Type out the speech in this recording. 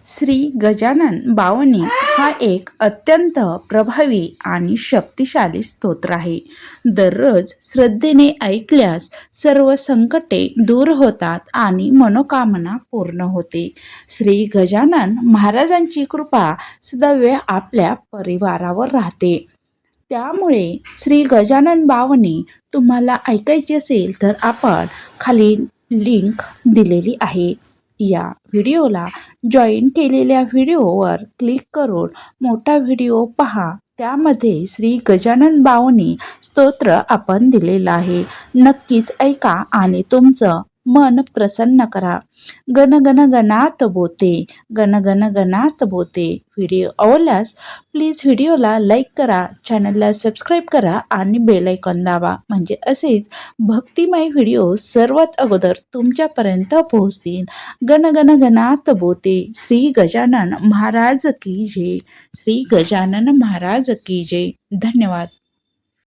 श्री गजानन बावनी हा एक अत्यंत प्रभावी आणि शक्तिशाली स्तोत्र आहे. दररोज श्रद्धेने ऐकल्यास सर्व संकटे दूर होतात आणि मनोकामना पूर्ण होते. श्री गजानन महाराजांची कृपा सदैव आपल्या परिवारावर राहते. त्यामुळे श्री गजानन बावनी तुम्हाला ऐकायची असेल तर आपण खाली लिंक दिलेली आहे. या व्हिडिओला जॉईन केलेल्या व्हिडिओवर क्लिक करून मोठा व्हिडिओ पहा. त्यामध्ये श्री गजानन बावनी स्तोत्र आपण दिलेलं आहे. नक्कीच ऐका आणि तुमचं मन प्रसन्न करा. गण गण गणात बोते, गण गण गणात बोते. व्हिडिओ आवडल्यास प्लीज व्हिडिओला लाईक करा, चॅनलला सबस्क्राईब करा आणि बेल आयकॉन दाबा, म्हणजे असेच भक्तिमय व्हिडिओ सर्वात अगोदर तुमच्यापर्यंत पोहोचतील. गण गण गणात बोते. श्री गजानन महाराज की जय. श्री गजानन महाराज की जय. धन्यवाद.